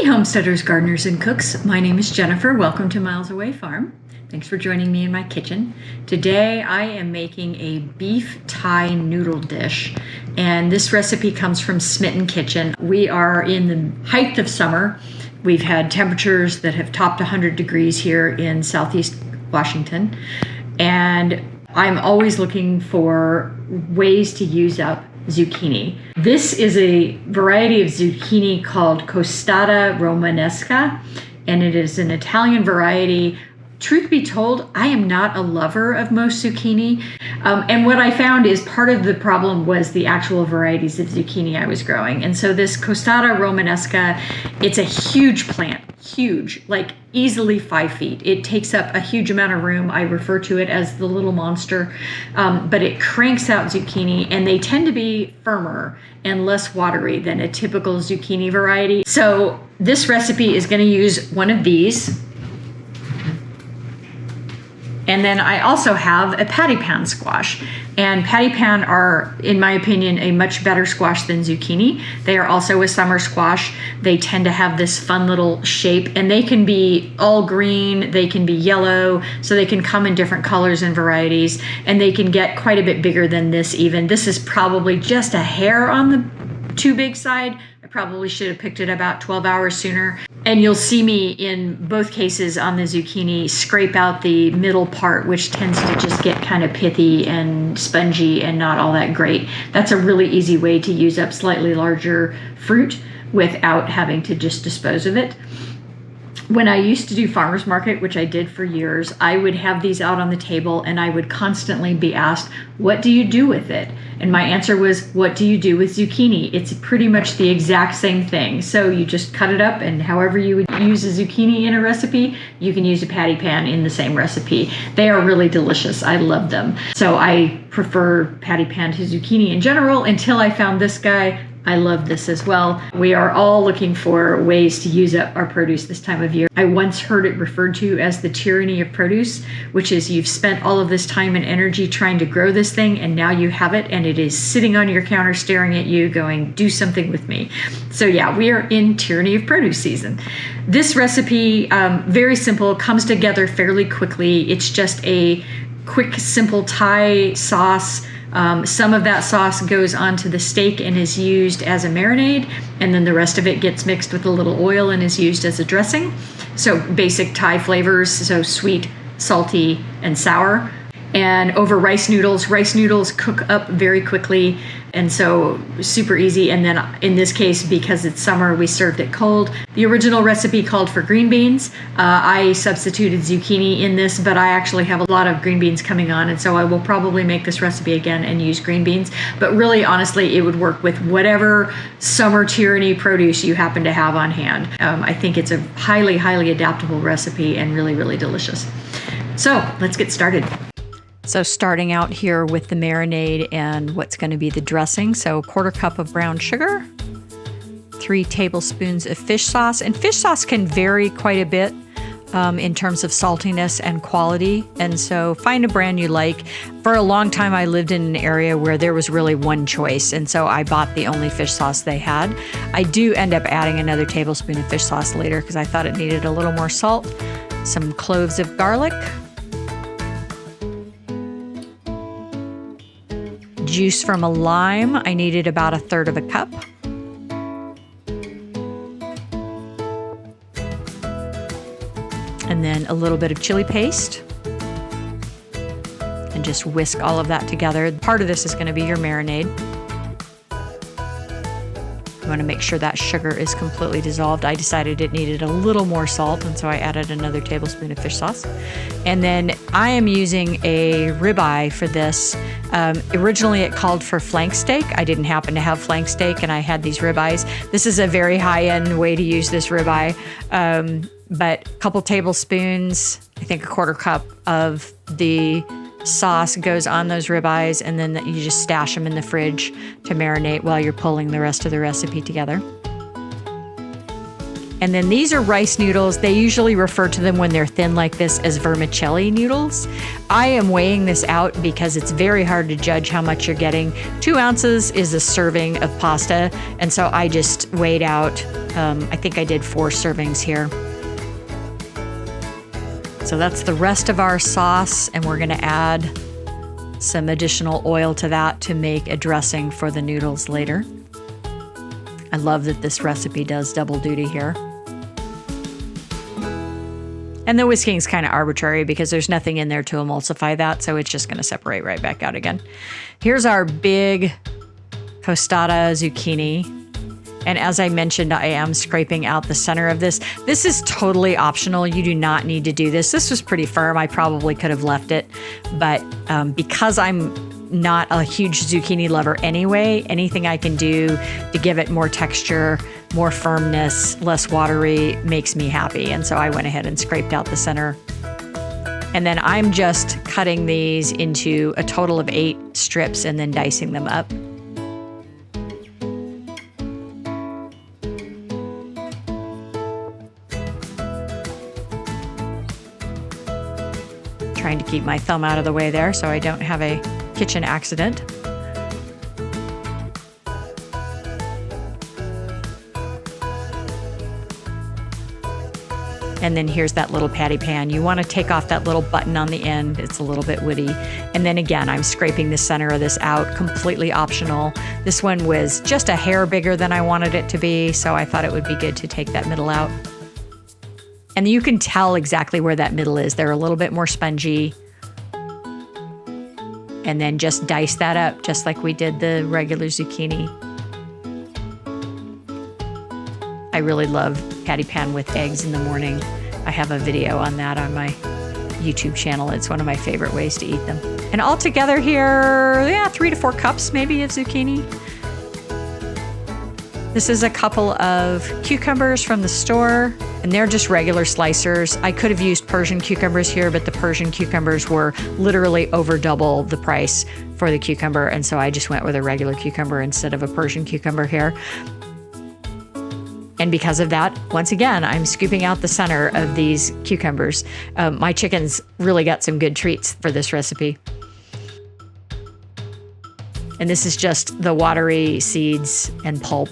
homesteaders, gardeners, and cooks. My name is Jennifer. Welcome to Miles Away Farm. Thanks for joining me in my kitchen. Today I am making a beef Thai noodle dish, and this recipe comes from Smitten Kitchen. We are in the height of summer. We've had temperatures that have topped 100 degrees here in Southeast Washington, and I'm always looking for ways to use up zucchini. This is a variety of zucchini called costata romanesca, and it is an Italian variety. Truth be told, I am not a lover of most zucchini. And what I found is part of the problem was the actual varieties of zucchini I was growing. And so this costata romanesca, it's a huge plant, huge, like easily 5 feet. It takes up a huge amount of room. I refer to it as the little monster, but it cranks out zucchini, and they tend to be firmer and less watery than a typical zucchini variety. So this recipe is going to use one of these. And then I also have a patty pan squash. And patty pan are, in my opinion, a much better squash than zucchini. They are also a summer squash. They tend to have this fun little shape, and they can be all green, they can be yellow, so they can come in different colors and varieties, and they can get quite a bit bigger than this even. This is probably just a hair on the too big side. I probably should have picked it about 12 hours sooner. And you'll see me in both cases on the zucchini scrape out the middle part, which tends to just get kind of pithy and spongy and not all that great. That's a really easy way to use up slightly larger fruit without having to just dispose of it. When I used to do farmers market, which I did for years, I would have these out on the table and I would constantly be asked, what do you do with it? And my answer was, what do you do with zucchini? It's pretty much the exact same thing. So you just cut it up, and however you would use a zucchini in a recipe, you can use a patty pan in the same recipe. They are really delicious. I love them. So I prefer patty pan to zucchini in general until I found this guy. I love this as well. We are all looking for ways to use up our produce this time of year. I once heard it referred to as the tyranny of produce, which is you've spent all of this time and energy trying to grow this thing, and now you have it, and it is sitting on your counter staring at you going, do something with me. So yeah, we are in tyranny of produce season. This recipe, very simple, comes together fairly quickly. It's just a quick, simple Thai sauce. Some of that sauce goes onto the steak and is used as a marinade, and then the rest of it gets mixed with a little oil and is used as a dressing. So basic Thai flavors, so sweet, salty, and sour. And over rice noodles cook up very quickly, and so super easy. And then in this case, because it's summer, we served it cold. The original recipe called for green beans. I substituted zucchini in this, but I actually have a lot of green beans coming on, and so I will probably make this recipe again and use green beans. But really, honestly, it would work with whatever summer tyranny produce you happen to have on hand. I think it's a highly, highly adaptable recipe and really, really delicious. So let's get started. So starting out here with the marinade and what's going to be the dressing. So 1/4 cup of brown sugar, 3 tablespoons of fish sauce. And fish sauce can vary quite a bit in terms of saltiness and quality. And so find a brand you like. For a long time, I lived in an area where there was really one choice. And so I bought the only fish sauce they had. I do end up adding another tablespoon of fish sauce later because I thought it needed a little more salt. Some cloves of garlic. Juice from a lime, I needed about 1/3 of a cup. And then a little bit of chili paste. And just whisk all of that together. Part of this is going to be your marinade. You want to make sure that sugar is completely dissolved. I decided it needed a little more salt, and so I added another tablespoon of fish sauce. And then I am using a ribeye for this. Originally it called for flank steak. I didn't happen to have flank steak, and I had these ribeyes. This is a very high-end way to use this ribeye, but a couple tablespoons, I think 1/4 cup of the sauce goes on those ribeyes, and then you just stash them in the fridge to marinate while you're pulling the rest of the recipe together. And then these are rice noodles. They usually refer to them when they're thin like this as vermicelli noodles. I am weighing this out because it's very hard to judge how much you're getting. 2 ounces is a serving of pasta, and so I just weighed out I think I did 4 servings here. So that's the rest of our sauce, and we're going to add some additional oil to that to make a dressing for the noodles later. I love that this recipe does double duty here. And the whisking's kind of arbitrary because there's nothing in there to emulsify that, so it's just going to separate right back out again. Here's our big costata zucchini. And as I mentioned, I am scraping out the center of this. This is totally optional. You do not need to do this. This was pretty firm. I probably could have left it. But because I'm not a huge zucchini lover anyway, anything I can do to give it more texture, more firmness, less watery makes me happy. And so I went ahead and scraped out the center. And then I'm just cutting these into a total of 8 strips and then dicing them up. Trying to keep my thumb out of the way there so I don't have a kitchen accident. And then here's that little patty pan. You want to take off that little button on the end. It's a little bit woody. And then again, I'm scraping the center of this out, completely optional. This one was just a hair bigger than I wanted it to be, so I thought it would be good to take that middle out. And you can tell exactly where that middle is. They're a little bit more spongy. And then just dice that up just like we did the regular zucchini. I really love patty pan with eggs in the morning. I have a video on that on my YouTube channel. It's one of my favorite ways to eat them. And all together here, 3 to 4 cups maybe of zucchini. This is a couple of cucumbers from the store, and they're just regular slicers. I could have used Persian cucumbers here, but the Persian cucumbers were literally over double the price for the cucumber, and so I just went with a regular cucumber instead of a Persian cucumber here. And because of that, once again, I'm scooping out the center of these cucumbers. My chickens really got some good treats for this recipe. And this is just the watery seeds and pulp.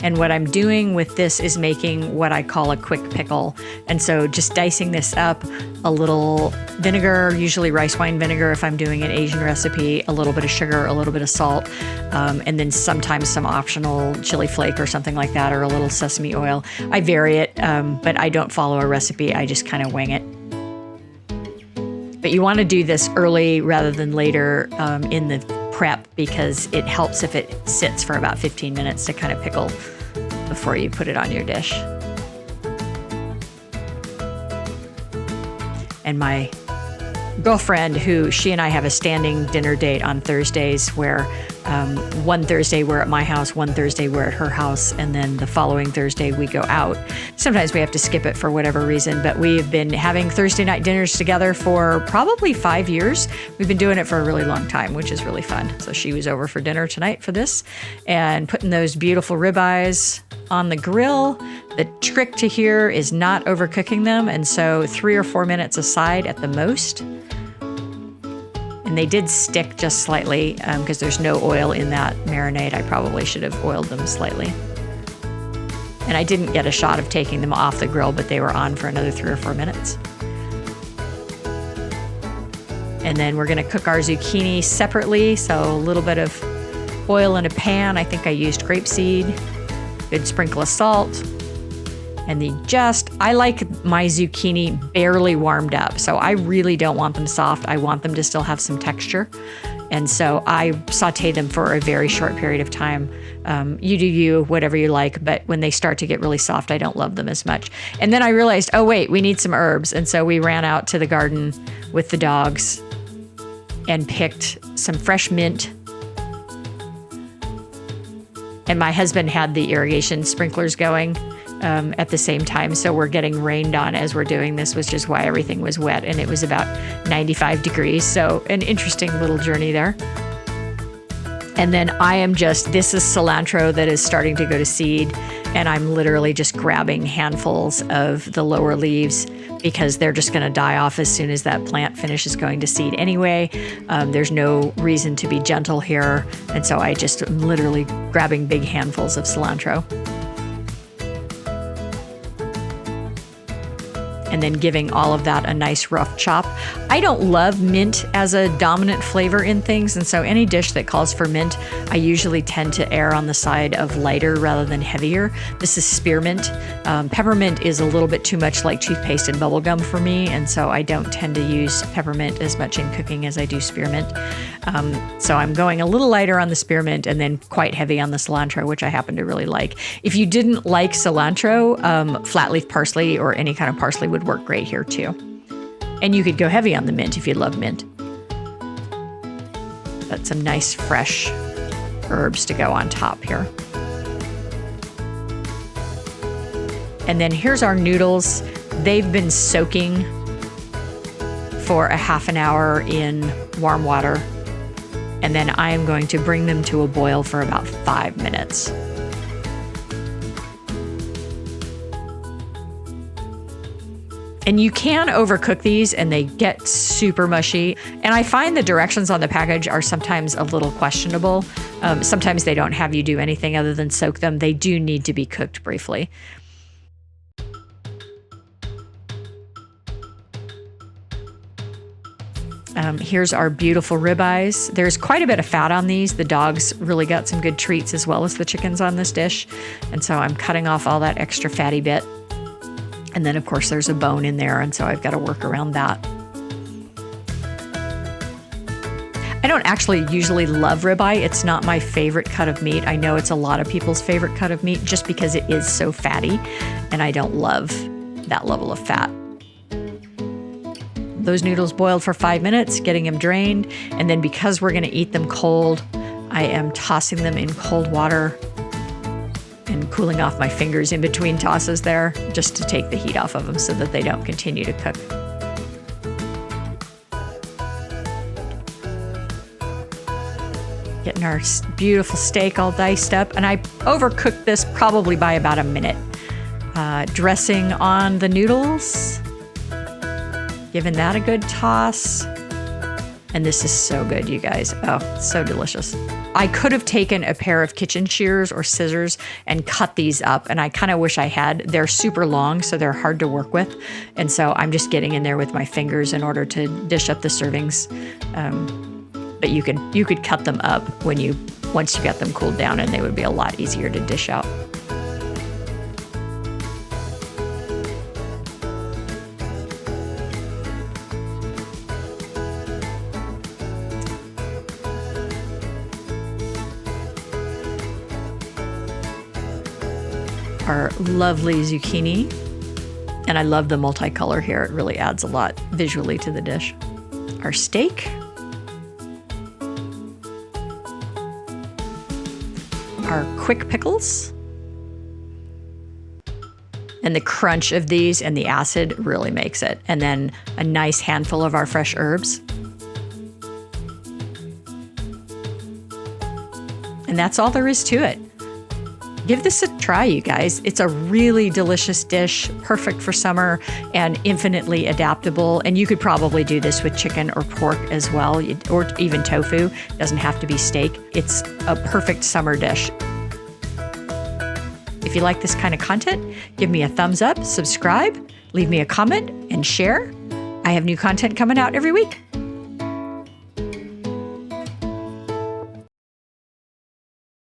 And what I'm doing with this is making what I call a quick pickle. And so just dicing this up, a little vinegar, usually rice wine vinegar if I'm doing an Asian recipe, a little bit of sugar, a little bit of salt, and then sometimes some optional chili flake or something like that, or a little sesame oil. I vary it, but I don't follow a recipe. I just kind of wing it. But you want to do this early rather than later in the prep, because it helps if it sits for about 15 minutes to kind of pickle before you put it on your dish. And my girlfriend, she and I have a standing dinner date on Thursdays where one Thursday we're at my house, one Thursday we're at her house, and then the following Thursday we go out. Sometimes we have to skip it for whatever reason, but we've been having Thursday night dinners together for probably 5 years. We've been doing it for a really long time, which is really fun. So she was over for dinner tonight for this and putting those beautiful ribeyes on the grill. The trick to here is not overcooking them, and so 3 or 4 minutes aside at the most. And they did stick just slightly because there's no oil in that marinade. I probably should have oiled them slightly. And I didn't get a shot of taking them off the grill, but they were on for another 3 or 4 minutes. And then we're going to cook our zucchini separately. So a little bit of oil in a pan. I think I used grapeseed, good sprinkle of salt. And I like my zucchini barely warmed up. So I really don't want them soft. I want them to still have some texture. And so I saute them for a very short period of time. You do you, whatever you like. But when they start to get really soft, I don't love them as much. And then I realized, oh wait, we need some herbs. And so we ran out to the garden with the dogs and picked some fresh mint. And my husband had the irrigation sprinklers going at the same time. So we're getting rained on as we're doing this, which is why everything was wet. And it was about 95 degrees. So an interesting little journey there. And then this is cilantro that is starting to go to seed. And I'm literally just grabbing handfuls of the lower leaves because they're just going to die off as soon as that plant finishes going to seed anyway. There's no reason to be gentle here. And so I just am literally grabbing big handfuls of cilantro. And then giving all of that a nice rough chop. I don't love mint as a dominant flavor in things, and so any dish that calls for mint, I usually tend to err on the side of lighter rather than heavier. This is spearmint. Peppermint is a little bit too much like toothpaste and bubblegum for me, and so I don't tend to use peppermint as much in cooking as I do spearmint. So I'm going a little lighter on the spearmint and then quite heavy on the cilantro, which I happen to really like. If you didn't like cilantro, flat leaf parsley or any kind of parsley would work great here too. And you could go heavy on the mint if you love mint. But some nice fresh herbs to go on top here. And then here's our noodles. They've been soaking for a half an hour in warm water. And then I am going to bring them to a boil for about 5 minutes. And you can overcook these and they get super mushy. And I find the directions on the package are sometimes a little questionable. Sometimes they don't have you do anything other than soak them. They do need to be cooked briefly. Here's our beautiful ribeyes. There's quite a bit of fat on these. The dogs really got some good treats as well as the chickens on this dish. And so I'm cutting off all that extra fatty bit. And then, of course, there's a bone in there, and so I've got to work around that. I don't actually usually love ribeye. It's not my favorite cut of meat. I know it's a lot of people's favorite cut of meat just because it is so fatty, and I don't love that level of fat. Those noodles boiled for 5 minutes, getting them drained, and then because we're going to eat them cold, I am tossing them in cold water and cooling off my fingers in between tosses there just to take the heat off of them so that they don't continue to cook. Getting our beautiful steak all diced up, and I overcooked this probably by about a minute. Dressing on the noodles, giving that a good toss. And this is so good, you guys. Oh, so delicious. I could have taken a pair of kitchen shears or scissors and cut these up, and I kind of wish I had. They're super long, so they're hard to work with. And so I'm just getting in there with my fingers in order to dish up the servings. But you could cut them up once you get them cooled down, and they would be a lot easier to dish out. Our lovely zucchini. And I love the multicolor here. It really adds a lot visually to the dish. Our steak. Our quick pickles. And the crunch of these and the acid really makes it. And then a nice handful of our fresh herbs. And that's all there is to it. Give this a try, you guys. It's a really delicious dish, perfect for summer and infinitely adaptable. And you could probably do this with chicken or pork as well, or even tofu. It doesn't have to be steak. It's a perfect summer dish. If you like this kind of content, give me a thumbs up, subscribe, leave me a comment, and share. I have new content coming out every week.